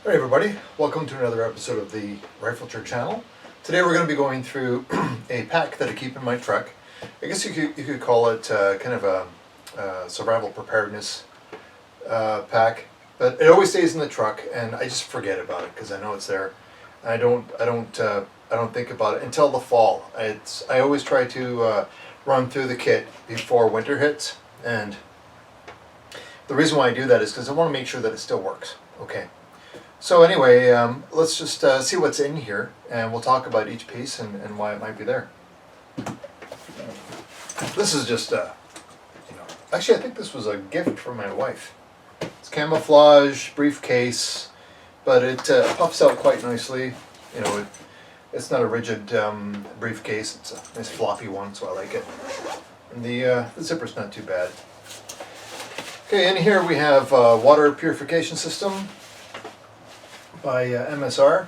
Hey everybody, welcome to another episode of the Rifleture channel. Today we're going to be going through a pack that I keep in my truck. I guess you could call it kind of a survival preparedness pack, but it always stays in the truck and I just forget about it because I know it's there. I don't think about it until the fall. I always try to run through the kit before winter hits, and the reason why I do that is because I want to make sure that it still works. Okay. So anyway, let's just see what's in here, and we'll talk about each piece and why it might be there. This is just actually I think this was a gift from my wife. It's camouflage briefcase, but it puffs out quite nicely. It's not a rigid briefcase. It's a nice floppy one, so I like it. And the zipper's not too bad. Okay, in here we have water purification system by MSR.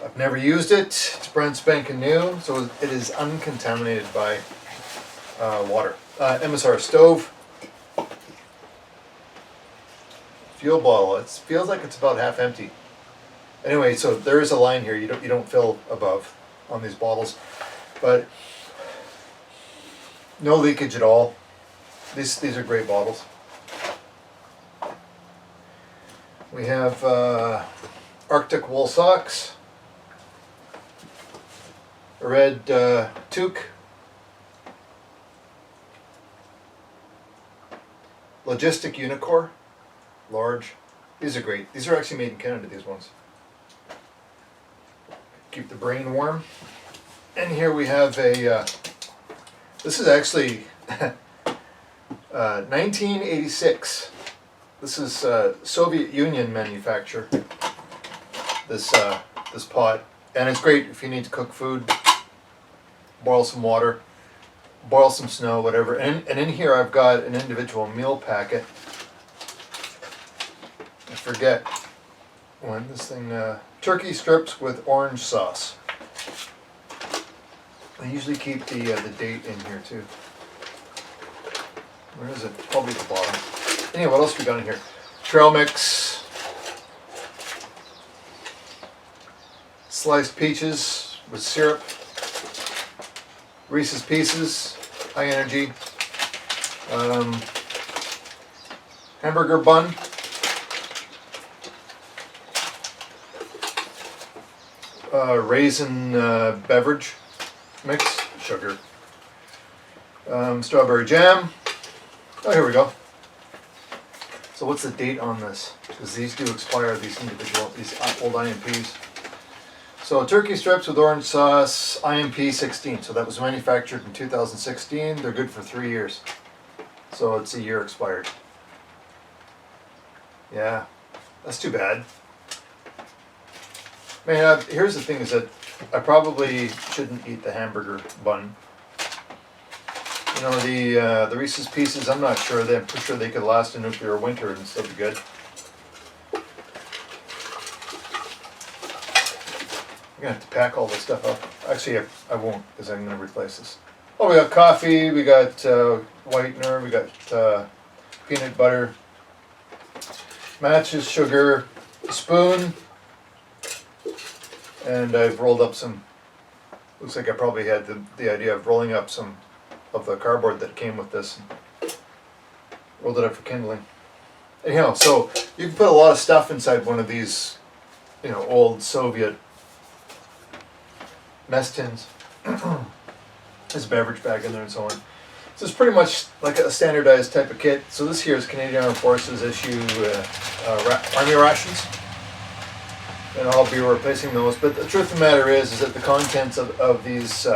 I've never used it. It's brand spanking new, so it is uncontaminated by water. MSR stove. Fuel bottle. It feels like it's about half empty. Anyway, so there is a line here. You don't fill above on these bottles, but no leakage at all. These are great bottles. We have Arctic wool socks, a red toque, Logistic Unicore, large. These are great. These are actually made in Canada, these ones. Keep the brain warm. And here we have a, this is actually 1986. This is Soviet Union manufacture. This pot, and it's great if you need to cook food, boil some water, boil some snow, whatever. And in here I've got an individual meal packet. I forget when this thing, turkey strips with orange sauce. I usually keep the date in here too. Where is it? Probably at the bottom. Anyway, what else we got in here? Trail mix, sliced peaches with syrup, Reese's Pieces, high energy, hamburger bun, raisin beverage mix, sugar, strawberry jam. Oh, here we go. So what's the date on this? Because these do expire, these old IMPs. So turkey strips with orange sauce, IMP 16. So that was manufactured in 2016. They're good for 3 years. So it's a year expired. Yeah, that's too bad. Man, here's the thing is that I probably shouldn't eat the hamburger bun. You know, the Reese's Pieces, I'm not sure. I'm pretty sure they could last a nuclear winter and still be good. I'm going to have to pack all this stuff up. Actually, I won't, because I'm going to replace this. Oh, we got coffee, we got whitener, we got peanut butter, matches, sugar, spoon, and I've rolled up some, looks like I probably had the idea of rolling up some of the cardboard that came with this. Rolled it up for kindling. Anyhow, so you can put a lot of stuff inside one of these, old Soviet mess tins. There's a beverage bag in there and so on. So it's pretty much like a standardized type of kit. So this here is Canadian Armed Forces issue army rations, and I'll be replacing those. But the truth of the matter is that the contents of these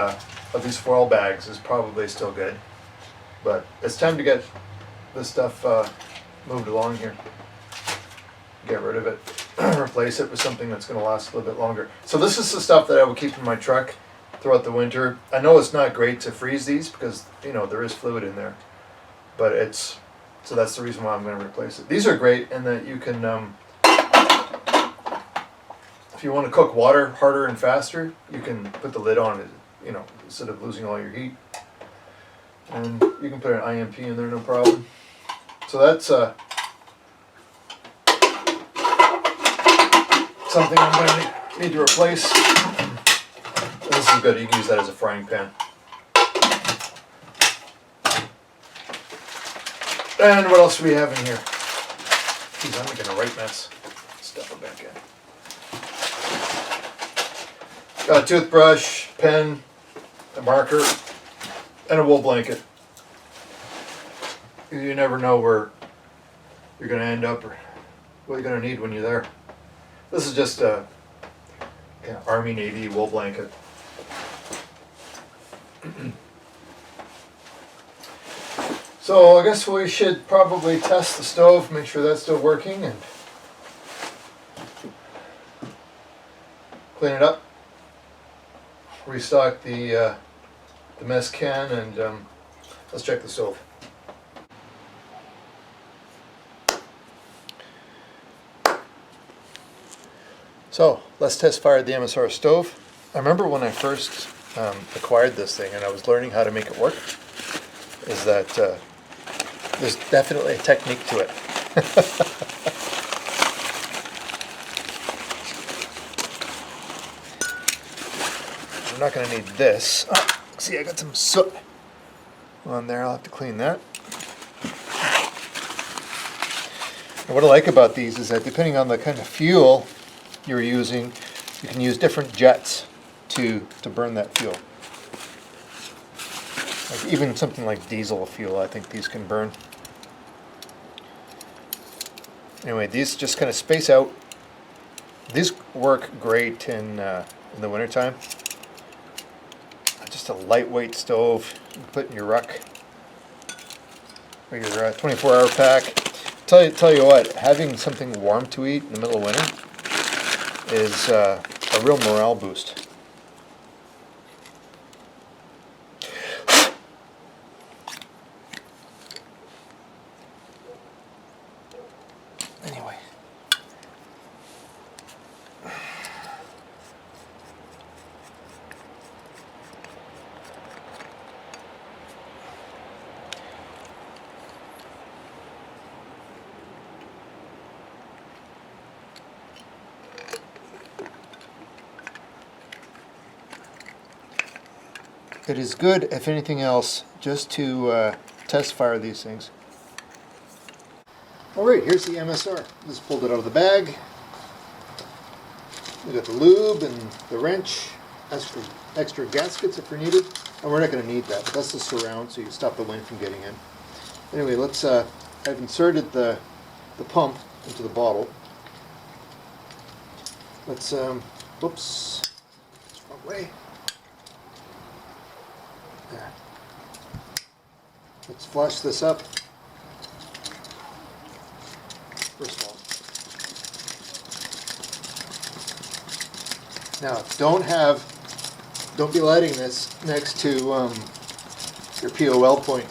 foil bags is probably still good, but it's time to get this stuff moved along here. Get rid of it, replace it with something that's going to last a little bit longer. So this is the stuff that I will keep in my truck throughout the winter. I know it's not great to freeze these because there is fluid in there, but so that's the reason why I'm going to replace it. These are great in that you can, if you want to cook water harder and faster, you can put the lid on it. Instead of losing all your heat. And you can put an IMP in there, no problem. So that's something I'm going to need to replace. This is good, you can use that as a frying pan. And what else do we have in here? Geez, I'm making a right mess. Stuff it back in. Got a toothbrush, pen, a marker, and a wool blanket. You never know where you're going to end up or what you're going to need when you're there. This is just a kind of Army Navy wool blanket. So I guess we should probably test the stove, make sure that's still working, and clean it up. Restock the mess can, and let's check the stove. So let's test fire the MSR stove. I remember when I first acquired this thing and I was learning how to make it work, is that there's definitely a technique to it. I'm not going to need this. Oh, see, I got some soot on there. I'll have to clean that. And what I like about these is that depending on the kind of fuel you're using, you can use different jets to burn that fuel. Like even something like diesel fuel, I think these can burn. Anyway, these just kind of space out. These work great in the wintertime. Just a lightweight stove you can put in your ruck or your 24-hour pack. Tell you what, having something warm to eat in the middle of winter is a real morale boost. Anyway. It is good, if anything else, just to test fire these things. Alright, here's the MSR. Just pulled it out of the bag. We got the lube and the wrench, extra gaskets if they're needed. And we're not going to need that, but that's the surround so you can stop the wind from getting in. Anyway, let's, I've inserted the pump into the bottle. Let's, whoops, it's the wrong way. There. Let's flush this up. First of all. Now, don't be lighting this next to your POL point,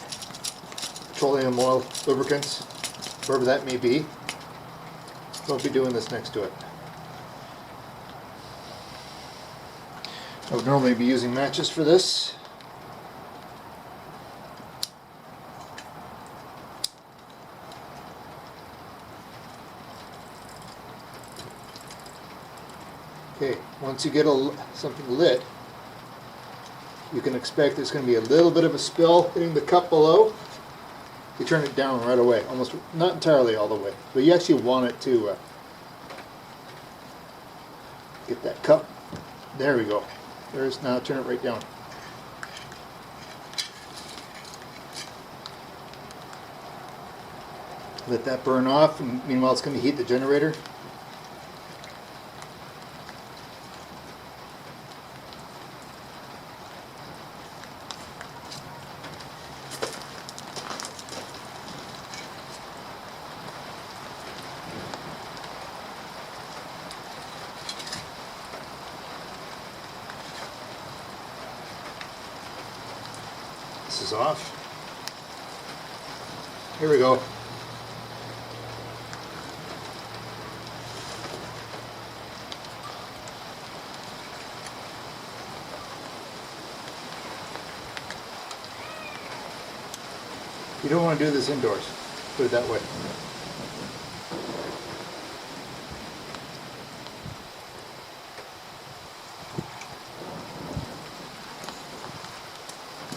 petroleum oil lubricants, wherever that may be. Don't be doing this next to it. I would normally be using matches for this. Okay, once you get something lit, you can expect there's going to be a little bit of a spill hitting the cup below. You turn it down right away, almost not entirely all the way, but you actually want it to get that cup. There we go. There's, now turn it right down. Let that burn off, and meanwhile it's going to heat the generator. This is off. Here we go. You don't want to do this indoors, put it that way.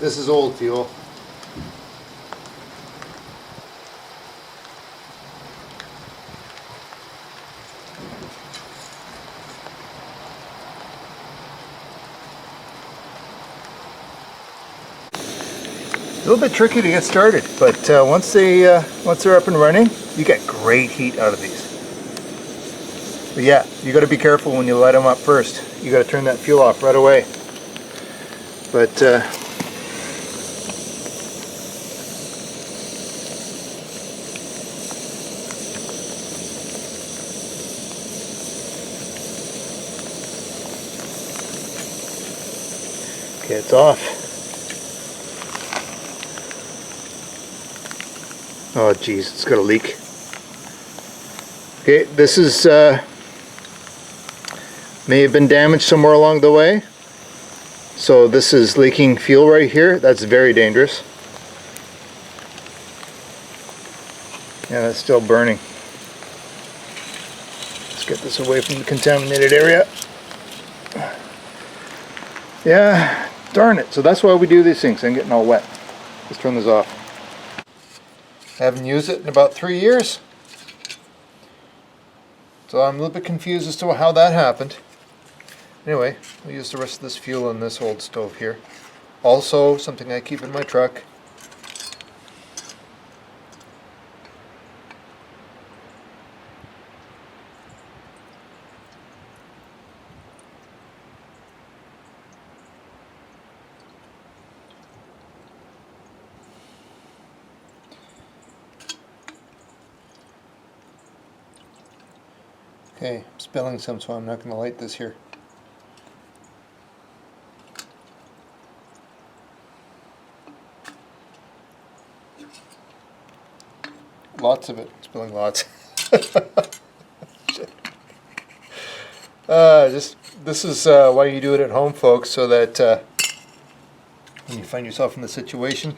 This is old fuel. A little bit tricky to get started, but once they're up and running, you get great heat out of these. But yeah, you got to be careful when you light them up first. You got to turn that fuel off right away. But okay, it's off. Oh geez, it's got a leak. Okay, this is may have been damaged somewhere along the way. So this is leaking fuel right here. That's very dangerous. Yeah, that's still burning. Let's get this away from the contaminated area. Yeah, darn it. So that's why we do these things. I'm getting all wet. Let's turn this off. Haven't used it in about 3 years. So I'm a little bit confused as to how that happened. Anyway, we'll use the rest of this fuel in this old stove here. Also, something I keep in my truck. Okay, I'm spilling some, so I'm not going to light this here. Lots of it, spilling lots. This is why you do it at home, folks, so that when you find yourself in the situation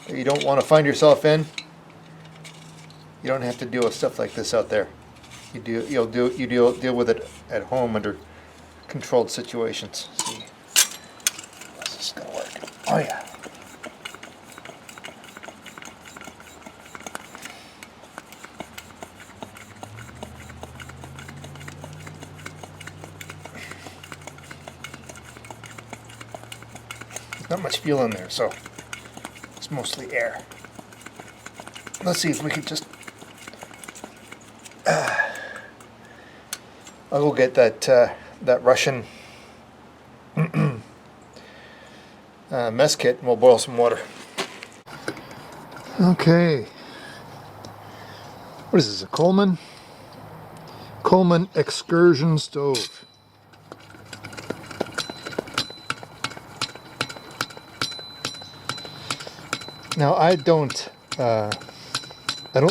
that you don't want to find yourself in, you don't have to deal with stuff like this out there. You deal with it at home under controlled situations. Let's see, how's this gonna work? Oh yeah. There's not much fuel in there, so it's mostly air. Let's see if we can just. I'll go get that Russian mess kit, and we'll boil some water. Okay. What is this? A Coleman excursion stove. Now I don't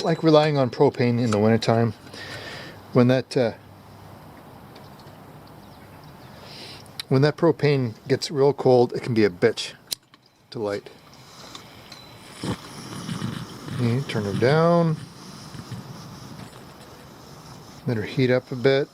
like relying on propane in the wintertime. When that propane gets real cold, it can be a bitch to light. Okay, turn her down. Let her heat up a bit.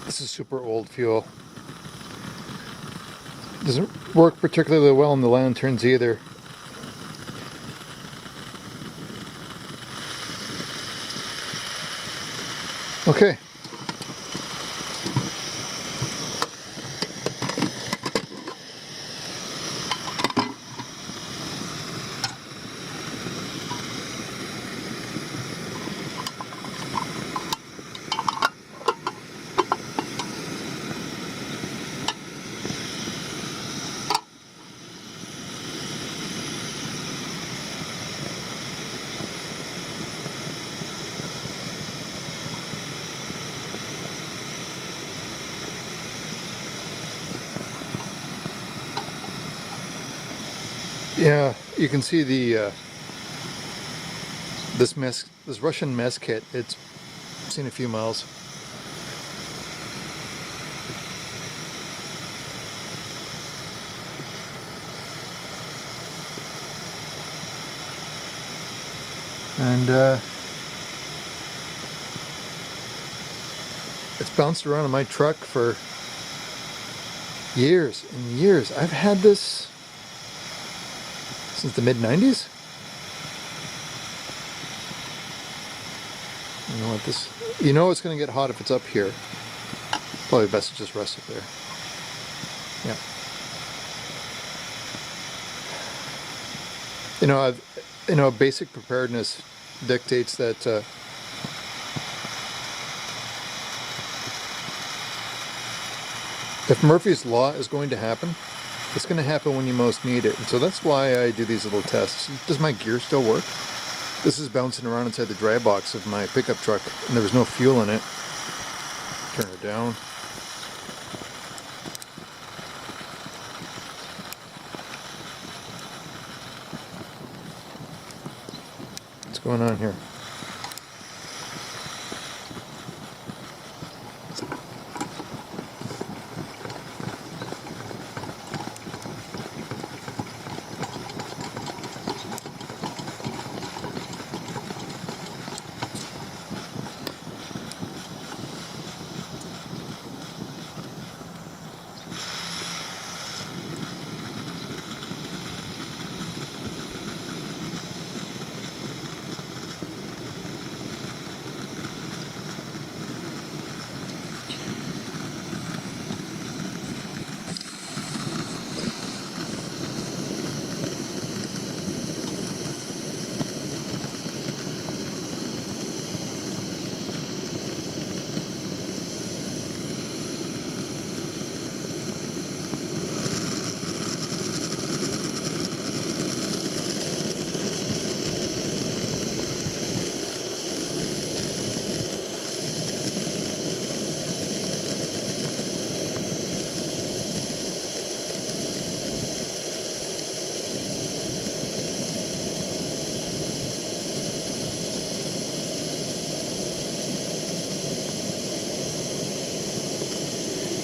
This is super old fuel. Doesn't work particularly well in the lanterns either. Okay. Yeah, you can see the this Russian mess kit. It's seen a few miles. And it's bounced around in my truck for years and years. I've had this since the mid-90s. You know what, this, you know it's going to get hot if it's up here. Probably best to just rest it there. Yeah. Basic preparedness dictates that if Murphy's Law is going to happen, it's going to happen when you most need it. And so that's why I do these little tests. Does my gear still work? This is bouncing around inside the dry box of my pickup truck, and there was no fuel in it. Turn it down. What's going on here?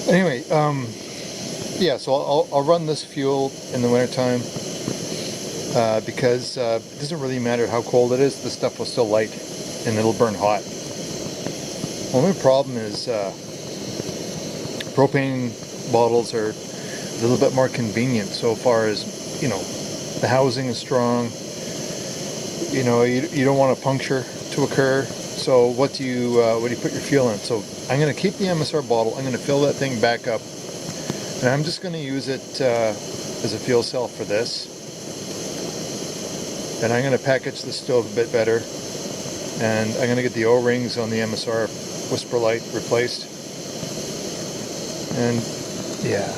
Anyway, yeah, so I'll run this fuel in the wintertime because it doesn't really matter how cold it is, the stuff will still light and it'll burn hot. Only problem is propane bottles are a little bit more convenient so far as, the housing is strong, you don't want a puncture to occur. So what do you put your fuel in? So I'm going to keep the MSR bottle. I'm going to fill that thing back up, and I'm just going to use it as a fuel cell for this. And I'm going to package the stove a bit better, and I'm going to get the O-rings on the MSR Whisper-lite replaced. And yeah,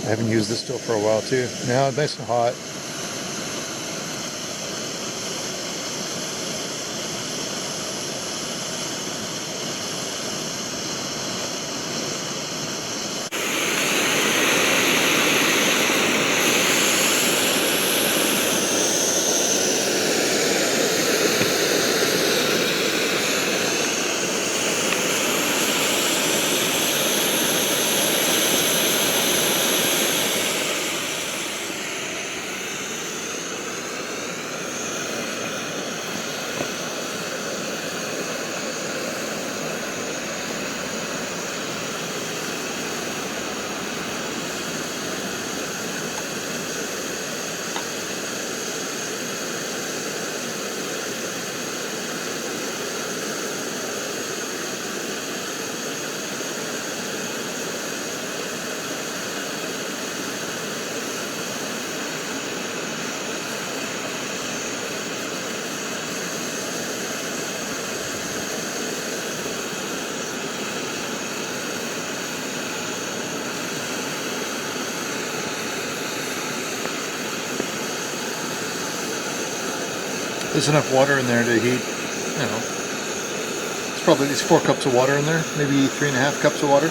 I haven't used this stove for a while too. Now it's nice and hot. There's enough water in there to heat, it's probably at least 4 cups of water in there, maybe 3.5 cups of water.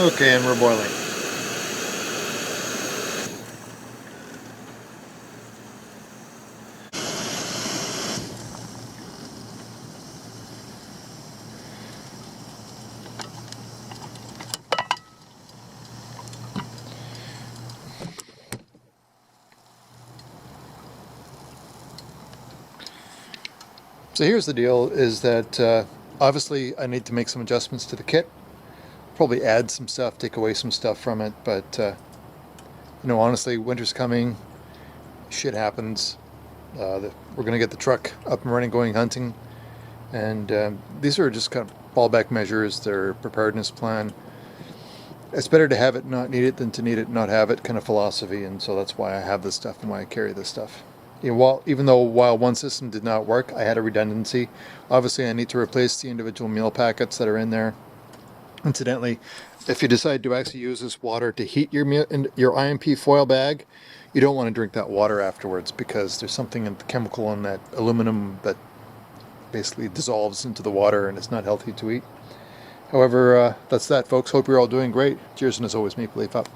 Okay, and we're boiling. So here's the deal, is that obviously I need to make some adjustments to the kit. Probably add some stuff, take away some stuff from it, but you know, honestly, winter's coming, shit happens. We're going to get the truck up and running, going hunting, and these are just kind of fallback measures. They're a preparedness plan. It's better to have it, not need it, than to need it, not have it kind of philosophy, and so that's why I have this stuff and why I carry this stuff. You know, while one system did not work, I had a redundancy. Obviously, I need to replace the individual meal packets that are in there. Incidentally, if you decide to actually use this water to heat your IMP foil bag, you don't want to drink that water afterwards, because there's something in the chemical in that aluminum that basically dissolves into the water, and it's not healthy to eat. However, that's that, folks. Hope you're all doing great. Cheers, and as always, Maple Leaf up.